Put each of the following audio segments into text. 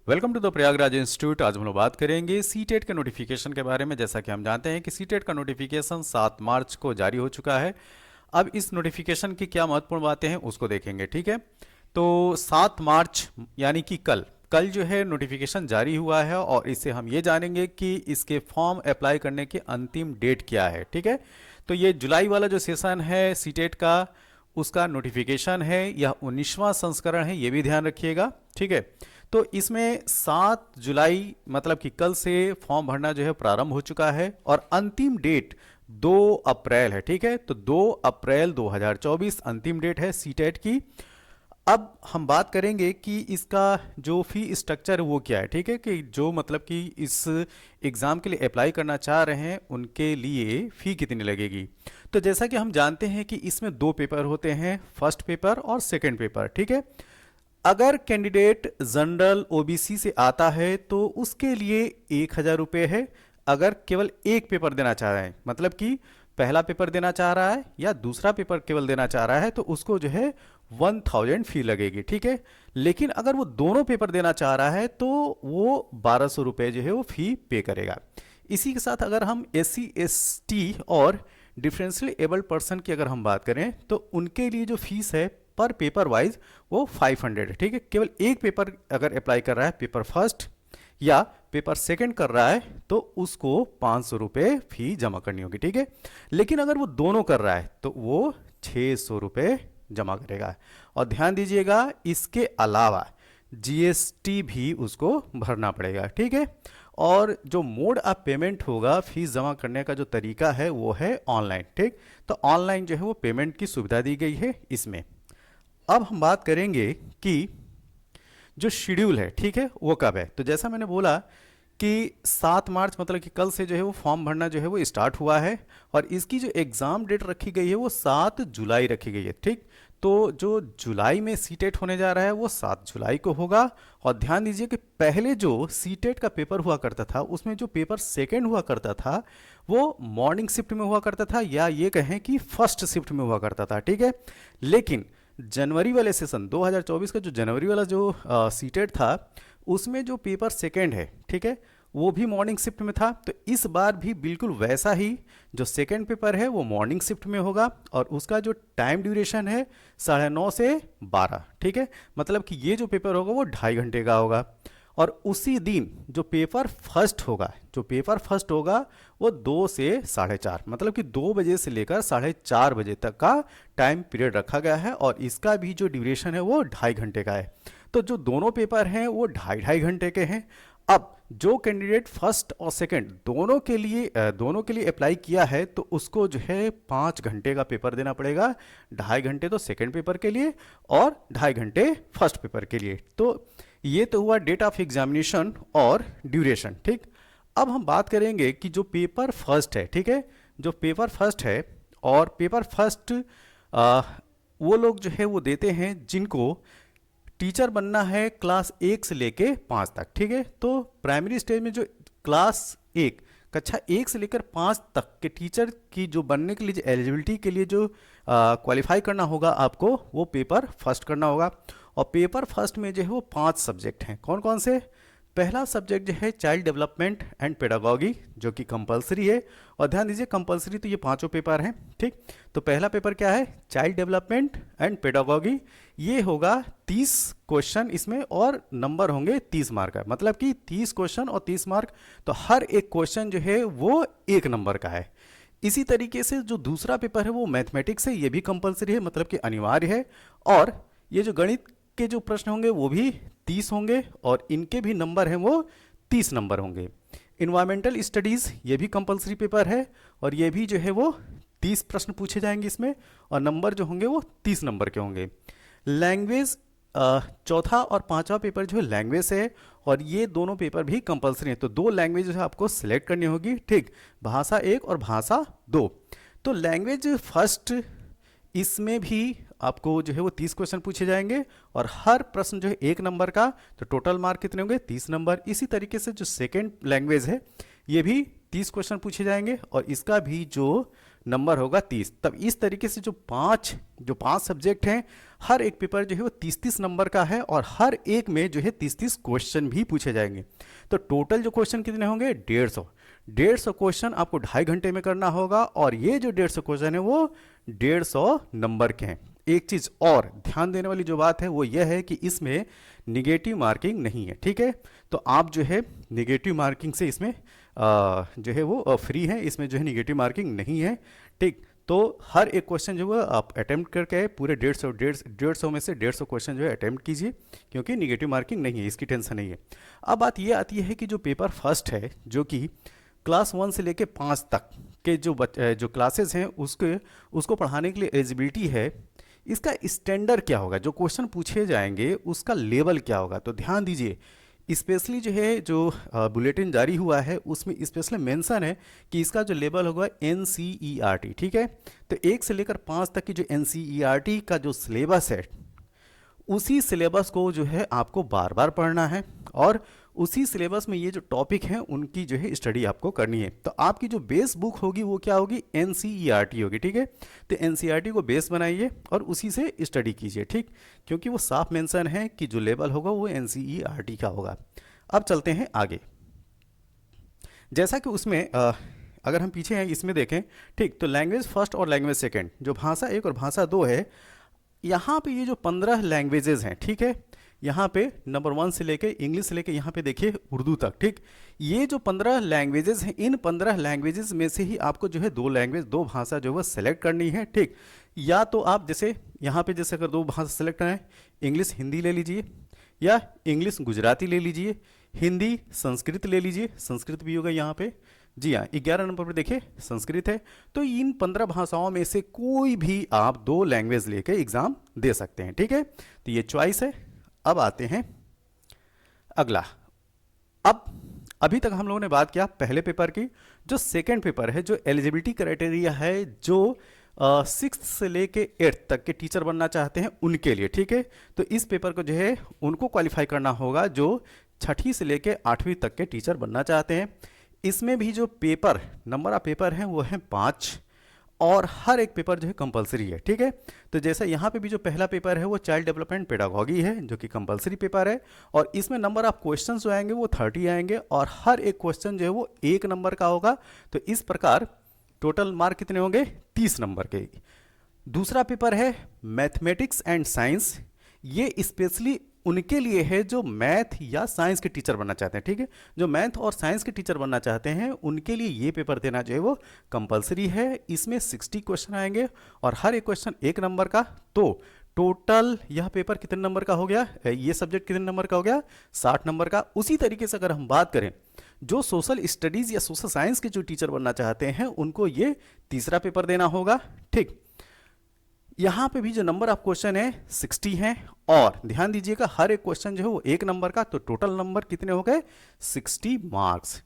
Welcome to the Prayagraj institute. आज हम लोग बात करेंगे सीटेट के नोटिफिकेशन के बारे में। जैसा कि हम जानते हैं कि सीटेट का नोटिफिकेशन 7 मार्च को जारी हो चुका है। अब इस नोटिफिकेशन की क्या महत्वपूर्ण बातें हैं उसको देखेंगे, ठीक है। तो 7 मार्च यानी कि कल कल जो है नोटिफिकेशन जारी हुआ है और इससे हम ये जानेंगे कि इसके फॉर्म अप्लाई करने की अंतिम डेट क्या है, ठीक है। तो ये जुलाई वाला जो सेशन है सीटेट का, उसका नोटिफिकेशन है, यह 19वां संस्करण है, ये भी ध्यान रखिएगा, ठीक है। तो इसमें 7 जुलाई मतलब कि कल से फॉर्म भरना जो है प्रारंभ हो चुका है और अंतिम डेट 2 अप्रैल है, ठीक है। तो 2 अप्रैल 2024 अंतिम डेट है सीटेट की। अब हम बात करेंगे कि इसका जो फी स्ट्रक्चर है वो क्या है, ठीक है। कि जो मतलब कि इस एग्ज़ाम के लिए अप्लाई करना चाह रहे हैं उनके लिए फ़ी कितनी लगेगी। तो जैसा कि हम जानते हैं कि इसमें 2 पेपर होते हैं, फर्स्ट पेपर और सेकंड पेपर, ठीक है। अगर कैंडिडेट जनरल ओबीसी से आता है तो उसके लिए 1,000 रुपये है। अगर केवल एक पेपर देना चाह रहे हैं, मतलब कि पहला पेपर देना चाह रहा है या दूसरा पेपर केवल देना चाह रहा है, तो उसको जो है 1,000 फी लगेगी, ठीक है। लेकिन अगर वो दोनों पेपर देना चाह रहा है तो वो 1,200 रुपये जो है वो फी पे करेगा। इसी के साथ अगर हम SC ST और डिफरेंशियली एबल्ड पर्सन की अगर हम बात करें तो उनके लिए जो फीस है पर पेपर वाइज वो 500 है, ठीक है। केवल एक पेपर अगर अप्लाई कर रहा है, पेपर फर्स्ट या पेपर सेकंड कर रहा है, तो उसको 500 रुपये फी जमा करनी होगी, ठीक है। लेकिन अगर वो दोनों कर रहा है तो वो 600 रुपये जमा करेगा। और ध्यान दीजिएगा इसके अलावा GST भी उसको भरना पड़ेगा, ठीक है। और जो मोड ऑफ पेमेंट होगा फीस जमा करने का जो तरीका है वो है ऑनलाइन, ठीक। तो ऑनलाइन जो है वो पेमेंट की सुविधा दी गई है इसमें। अब हम बात करेंगे कि जो शेड्यूल है, ठीक है, वो कब है। तो जैसा मैंने बोला कि 7 मार्च मतलब कि कल से जो है वो फॉर्म भरना जो है वो स्टार्ट हुआ है और इसकी जो एग्ज़ाम डेट रखी गई है वो 7 जुलाई रखी गई है, ठीक। तो जो जुलाई में सीटेट होने जा रहा है वो 7 जुलाई को होगा। और ध्यान दीजिए कि पहले जो सीटेट का पेपर हुआ करता था उसमें जो पेपर सेकेंड हुआ करता था वो मॉर्निंग शिफ्ट में हुआ करता था, या ये कहें कि फर्स्ट शिफ्ट में हुआ करता था, ठीक है। लेकिन जनवरी वाले सेशन 2024 का जो जनवरी वाला जो सीटेट था उसमें जो पेपर सेकेंड है, ठीक है, वो भी मॉर्निंग शिफ्ट में था। तो इस बार भी बिल्कुल वैसा ही जो सेकेंड पेपर है वो मॉर्निंग शिफ्ट में होगा और उसका जो टाइम ड्यूरेशन है 9:30 से 12, ठीक है। मतलब कि ये जो पेपर होगा वो 2.5 घंटे का होगा। और उसी दिन जो पेपर फर्स्ट होगा वो 2 से 4:30, मतलब कि 2 बजे से लेकर 4:30 बजे तक का टाइम पीरियड रखा गया है और इसका भी जो ड्यूरेशन है वो 2.5 घंटे का है। तो जो दोनों पेपर हैं वो 2.5 घंटे के हैं। अब जो कैंडिडेट फर्स्ट और सेकंड दोनों के लिए अप्लाई किया है तो उसको जो है 5 घंटे का पेपर देना पड़ेगा। 2.5 घंटे तो सेकंड पेपर के लिए और 2.5 घंटे फर्स्ट पेपर के लिए। तो ये तो हुआ डेट ऑफ एग्जामिनेशन और ड्यूरेशन, ठीक। अब हम बात करेंगे कि जो पेपर फर्स्ट है, ठीक है, जो पेपर फर्स्ट है और पेपर फर्स्ट वो लोग जो है वो देते हैं जिनको टीचर बनना है क्लास 1 से लेके 5 तक, ठीक है। तो प्राइमरी स्टेज में जो क्लास 1 कक्षा 1 से लेकर 5 तक के टीचर की जो बनने के लिए जो एलिजिबिलिटी के लिए जो क्वालिफाई करना होगा आपको, वो पेपर फर्स्ट करना होगा। और पेपर फर्स्ट में जो है वो 5 सब्जेक्ट हैं। कौन कौन से? पहला सब्जेक्ट जो है चाइल्ड डेवलपमेंट एंड पेडागॉगी, जो कि कंपलसरी है। और ध्यान दीजिए कंपलसरी तो ये 5 पेपर हैं, ठीक। तो पहला पेपर क्या है? Child development and pedagogy. ये होगा 30 क्वेश्चन इसमें और नंबर होंगे 30 मार्क का, मतलब कि 30 क्वेश्चन और 30 मार्क। तो हर एक क्वेश्चन जो है वो 1 नंबर का है। इसी तरीके से जो दूसरा पेपर है वो मैथमेटिक्स है, ये भी कंपलसरी है, मतलब कि अनिवार्य है। और ये जो गणित के जो प्रश्न होंगे वो भी 30 होंगे और इनके भी नंबर हैं वो 30 नंबर होंगे। इन्वायरमेंटल स्टडीज़ ये भी कंपलसरी पेपर है और ये भी जो है वो 30 प्रश्न पूछे जाएंगे इसमें और नंबर जो होंगे वो 30 नंबर के होंगे। लैंग्वेज चौथा और 5वां पेपर जो है लैंग्वेज है और ये दोनों पेपर भी कंपलसरी हैं। तो 2 लैंग्वेज जो है आपको सिलेक्ट करनी होगी, ठीक, भाषा 1 और भाषा 2। तो लैंग्वेज फर्स्ट इसमें भी आपको जो है वो 30 क्वेश्चन पूछे जाएंगे और हर प्रश्न जो है 1 नंबर का। तो टोटल मार्क कितने होंगे? 30 नंबर। इसी तरीके से जो सेकेंड लैंग्वेज है ये भी 30 क्वेश्चन पूछे जाएंगे और इसका भी जो नंबर होगा 30। तब इस तरीके से जो पांच सब्जेक्ट हैं, हर एक पेपर जो है वो 30-30 नंबर का है और हर एक में जो है 30-30 क्वेश्चन भी पूछे जाएंगे। तो टोटल जो क्वेश्चन कितने होंगे? 150 क्वेश्चन आपको 2.5 घंटे में करना होगा और ये जो 150 क्वेश्चन है वो 150 नंबर के हैं। एक चीज और ध्यान देने वाली जो बात है वो यह है कि इसमें निगेटिव मार्किंग नहीं है, ठीक है। तो आप जो है निगेटिव मार्किंग से इसमें जो है वो फ्री है, इसमें जो है निगेटिव मार्किंग नहीं है, ठीक। तो हर एक क्वेश्चन जो है आप अटेम्प्ट करके पूरे 150 में से 150 क्वेश्चन जो है अटेम्प्ट कीजिए, क्योंकि निगेटिव मार्किंग नहीं है, इसकी टेंशन नहीं है। अब बात ये आती है कि जो पेपर फर्स्ट है, जो कि क्लास 1 से लेके 5 तक के जो क्लासेस हैं उसको पढ़ाने के लिए एलिजिबिलिटी है, इसका स्टैंडर्ड क्या होगा, जो क्वेश्चन पूछे जाएंगे उसका लेवल क्या होगा। तो ध्यान दीजिए, स्पेशली जो है जो बुलेटिन जारी हुआ है उसमें स्पेशली मेंशन है कि इसका जो लेवल होगा NCERT, ठीक है। तो 1 से लेकर 5 तक की जो NCERT का जो सिलेबस है, उसी सिलेबस को जो है आपको बार बार पढ़ना है और उसी सिलेबस में ये जो टॉपिक हैं उनकी जो है स्टडी आपको करनी है। तो आपकी जो बेस बुक होगी वो क्या होगी? NCERT होगी, ठीक है। तो NCERT को बेस बनाइए और उसी से स्टडी कीजिए, ठीक, क्योंकि वो साफ मेंशन है कि जो लेवल होगा वो NCERT का होगा। अब चलते हैं आगे। जैसा कि उसमें अगर हम पीछे हैं इसमें देखें, ठीक, तो लैंग्वेज फर्स्ट और लैंग्वेज सेकेंड, जो भाषा 1 और भाषा 2 है, यहाँ पे ये जो 15 लैंग्वेजेस हैं, ठीक है, यहाँ पे नंबर 1 से लेके इंग्लिश से लेके यहाँ पे देखिए उर्दू तक, ठीक, ये जो 15 लैंग्वेजेस हैं, इन 15 लैंग्वेजेस में से ही आपको जो है 2 भाषा जो है सेलेक्ट करनी है, ठीक। या तो आप जैसे यहाँ पे जैसे अगर 2 भाषा सेलेक्ट करें, इंग्लिश हिंदी ले लीजिए या इंग्लिश गुजराती ले लीजिए, हिंदी संस्कृत ले लीजिए, संस्कृत भी होगा यहाँ पे, जी हाँ। 11 नंबर पर देखिए संस्कृत है। तो इन 15 भाषाओं में से कोई भी आप 2 लैंग्वेज लेके एग्जाम दे सकते हैं, ठीक है। तो ये चॉइस है। अब आते हैं अगला। अब अभी तक हम लोगों ने बात किया पहले पेपर की। जो सेकंड पेपर है, जो एलिजिबिलिटी क्राइटेरिया है, जो 6th से लेके 8th तक के टीचर बनना चाहते हैं उनके लिए, ठीक है। तो इस पेपर को जो है उनको क्वालिफाई करना होगा जो 6ठी से लेके 8वीं तक के टीचर बनना चाहते हैं। इसमें भी जो पेपर नंबर ऑफ पेपर हैं वो है 5 और हर एक पेपर जो है कंपलसरी है, ठीक है। तो जैसे यहाँ पे भी जो पहला पेपर है वो चाइल्ड डेवलपमेंट पेडागॉजी है, जो कि कंपलसरी पेपर है और इसमें नंबर ऑफ क्वेश्चन जो आएंगे वो 30 आएंगे और हर एक क्वेश्चन जो है वो 1 नंबर का होगा। तो इस प्रकार टोटल मार्क कितने होंगे? 30 नंबर के। दूसरा पेपर है मैथमेटिक्स एंड साइंस, ये स्पेशली उनके लिए है जो मैथ या साइंस के टीचर बनना चाहते हैं, ठीक है। जो मैथ और साइंस के टीचर बनना चाहते हैं उनके लिए ये पेपर देना जो है वो कंपलसरी है। इसमें 60 क्वेश्चन आएंगे और हर एक क्वेश्चन 1 नंबर का। तो टोटल यह पेपर कितने नंबर का हो गया? ये सब्जेक्ट कितने नंबर का हो गया? 60 नंबर का। उसी तरीके से अगर हम बात करें जो सोशल स्टडीज या सोशल साइंस के जो टीचर बनना चाहते हैं उनको ये तीसरा पेपर देना होगा, ठीक। यहाँ पे भी जो नंबर ऑफ क्वेश्चन है 60 है और ध्यान दीजिएगा हर एक क्वेश्चन जो है वो 1 नंबर का। तो टोटल नंबर कितने हो गए? 60 मार्क्स।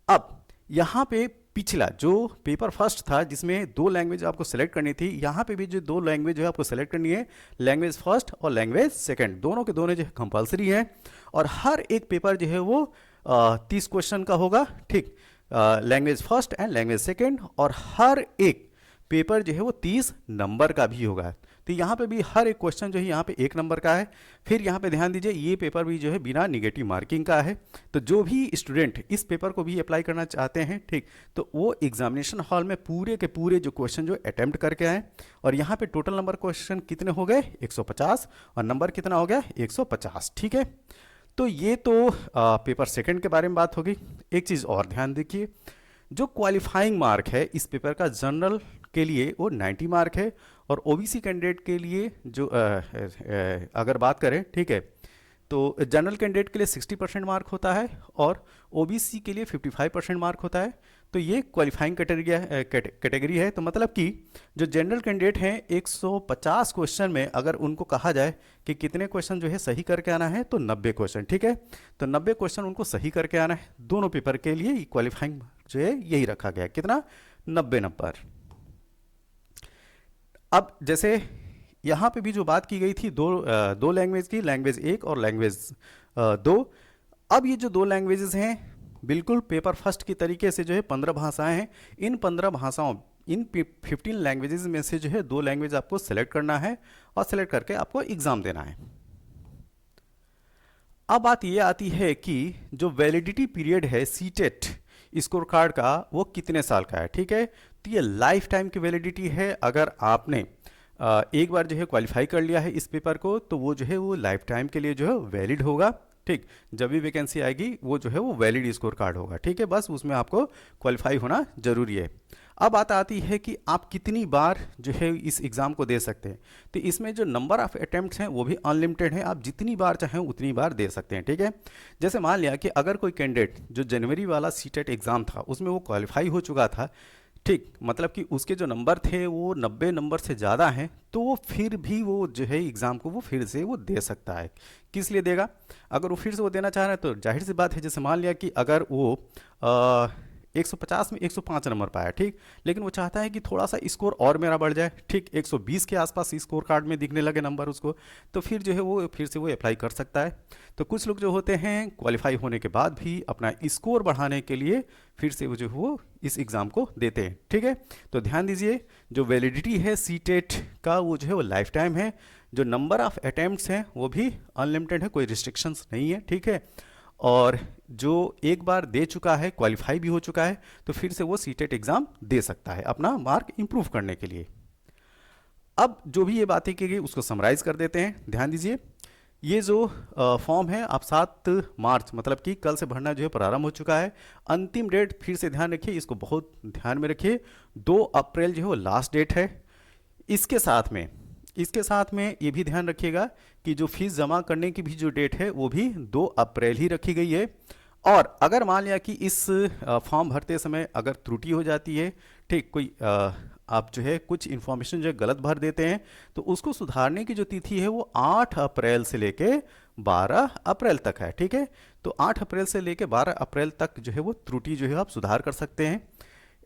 अब यहाँ पे पिछला जो पेपर फर्स्ट था जिसमें 2 लैंग्वेज आपको सेलेक्ट करनी थी, यहाँ पे भी जो 2 लैंग्वेज जो है आपको सेलेक्ट करनी है, लैंग्वेज फर्स्ट और लैंग्वेज सेकंड, दोनों के दोनों जो है कंपलसरी है और हर एक पेपर जो है वो 30 क्वेश्चन का होगा, ठीक, language first and language second और हर एक पेपर जो है वो 30 नंबर का भी होगा। तो यहाँ पे भी हर एक क्वेश्चन जो है यहाँ पे 1 नंबर का है। फिर यहाँ पे ध्यान दीजिए ये पेपर भी जो है बिना निगेटिव मार्किंग का है। तो जो भी स्टूडेंट इस पेपर को भी अप्लाई करना चाहते हैं, ठीक, तो वो एग्जामिनेशन हॉल में पूरे के पूरे जो क्वेश्चन जो अटेम्प्ट करके आए और यहाँ पे टोटल नंबर क्वेश्चन कितने हो गए? 150 और नंबर कितना हो गया? 150, ठीक है। तो ये तो पेपर सेकंड के बारे में बात होगी। एक चीज़ और ध्यान देखिए, जो क्वालिफाइंग मार्क है इस पेपर का जनरल के लिए वो 90 मार्क है और ओबीसी कैंडिडेट के लिए जो अगर बात करें, ठीक है, तो जनरल कैंडिडेट के लिए 60% मार्क होता है और ओबीसी के लिए 55% मार्क होता है। तो ये क्वालिफाइंग कैटेगरी है। तो मतलब कि जो जनरल कैंडिडेट हैं 150 क्वेश्चन में अगर उनको कहा जाए कि कितने क्वेश्चन जो है सही करके आना है तो 90 क्वेश्चन, ठीक है। तो 90 क्वेश्चन उनको सही करके आना है। दोनों पेपर के लिए क्वालिफाइंग जो है यही रखा गया है, कितना? 90 नंबर। अब जैसे यहाँ पे भी जो बात की गई थी दो लैंग्वेज की, लैंग्वेज 1 और लैंग्वेज 2। अब ये जो 2 लैंग्वेजेस हैं बिल्कुल पेपर फर्स्ट की तरीके से जो है 15 भाषाएं हैं। इन 15 भाषाओं इन 15 लैंग्वेजेस में से जो है 2 लैंग्वेज आपको सेलेक्ट करना है और सेलेक्ट करके आपको एग्ज़ाम देना है। अब बात ये आती है कि जो वैलिडिटी पीरियड है सीटेट स्कोर कार्ड का वो कितने साल का है, ठीक है। तो ये लाइफ टाइम की वैलिडिटी है। अगर आपने एक बार जो है क्वालिफाई कर लिया है इस पेपर को तो वो जो है वो लाइफ टाइम के लिए जो है वैलिड होगा, ठीक। जब भी वैकेंसी आएगी वो जो है वो वैलिड स्कोर कार्ड होगा, ठीक है। बस उसमें आपको क्वालिफाई होना जरूरी है। अब बात आती है कि आप कितनी बार जो है इस एग्ज़ाम को दे सकते हैं। तो इसमें जो नंबर ऑफ़ अटैम्प्ट्स हैं वो भी अनलिमिटेड है, आप जितनी बार चाहें उतनी बार दे सकते हैं, ठीक है। जैसे मान लिया कि अगर कोई कैंडिडेट जो जनवरी वाला सीटेट एग्ज़ाम था उसमें वो क्वालिफाई हो चुका था, ठीक, मतलब कि उसके जो नंबर थे वो 90 नंबर से ज़्यादा हैं, तो वो फिर भी वो जो है एग्ज़ाम को वो फिर से वो दे सकता है। किस लिए देगा? अगर वो फिर से वो देना चाह रहा है तो जाहिर सी बात है, जैसे मान लिया कि अगर वो 150 में 105 नंबर पाया, ठीक, लेकिन वो चाहता है कि थोड़ा सा स्कोर और मेरा बढ़ जाए, ठीक, 120 के आसपास स्कोर कार्ड में दिखने लगे नंबर उसको, तो फिर जो है वो फिर से वो अप्लाई कर सकता है। तो कुछ लोग जो होते हैं क्वालिफाई होने के बाद भी अपना स्कोर बढ़ाने के लिए फिर से वो जो है वो इस एग्ज़ाम को देते हैं, ठीक है। तो ध्यान दीजिए, जो वैलिडिटी है सीटेट का वो जो है वो लाइफ टाइम है। जो नंबर ऑफ़ अटैम्प्ट्स हैं वो भी अनलिमिटेड है, कोई रिस्ट्रिक्शंस नहीं है, ठीक है। और जो एक बार दे चुका है, क्वालिफाई भी हो चुका है, तो फिर से वो सीटेट एग्ज़ाम दे सकता है अपना मार्क इंप्रूव करने के लिए। अब जो भी ये बातें की गई उसको समराइज़ कर देते हैं। ध्यान दीजिए, ये जो फॉर्म है आप 7 मार्च मतलब कि कल से भरना जो है प्रारंभ हो चुका है। अंतिम डेट फिर से ध्यान रखिए, इसको बहुत ध्यान में रखिए, 2 अप्रैल जो है वो लास्ट डेट है। इसके साथ में ये भी ध्यान रखिएगा कि जो फीस जमा करने की भी जो डेट है वो भी 2 अप्रैल ही रखी गई है। और अगर मान लिया कि इस फॉर्म भरते समय अगर त्रुटि हो जाती है, ठीक, कोई आप जो है कुछ इन्फॉर्मेशन जो गलत भर देते हैं, तो उसको सुधारने की जो तिथि है वो 8 अप्रैल से लेके 12 अप्रैल तक है, ठीक है। तो 8 अप्रैल से लेके 12 अप्रैल तक जो है वो त्रुटि जो है आप सुधार कर सकते हैं।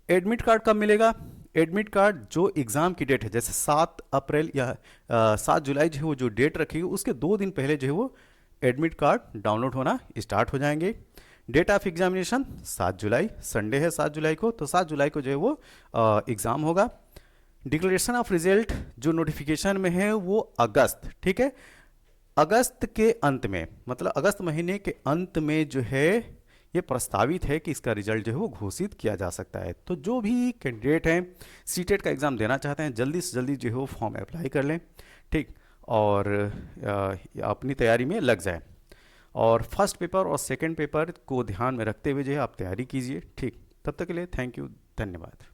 एडमिट कार्ड कब मिलेगा? एडमिट कार्ड जो एग्ज़ाम की डेट है, जैसे 7 अप्रैल या 7 जुलाई जो है वो जो डेट रखी उसके 2 दिन पहले जो है वो एडमिट कार्ड डाउनलोड होना स्टार्ट हो जाएंगे। डेट ऑफ एग्जामिनेशन 7 जुलाई, संडे है 7 जुलाई को, तो 7 जुलाई को जो है वो एग्ज़ाम होगा। डिक्लेरेशन ऑफ रिजल्ट जो नोटिफिकेशन में है वो अगस्त, ठीक है, अगस्त के अंत में, मतलब अगस्त महीने के अंत में जो है ये प्रस्तावित है कि इसका रिजल्ट जो है वो घोषित किया जा सकता है। तो जो भी कैंडिडेट हैं सीटेट का एग्ज़ाम देना चाहते हैं जल्दी से जल्दी जो है वो फॉर्म अप्लाई कर लें, ठीक, और अपनी तैयारी में लग जाए। और फर्स्ट पेपर और सेकंड पेपर को ध्यान में रखते हुए जो है आप तैयारी कीजिए, ठीक। तब तक के लिए थैंक यू, धन्यवाद।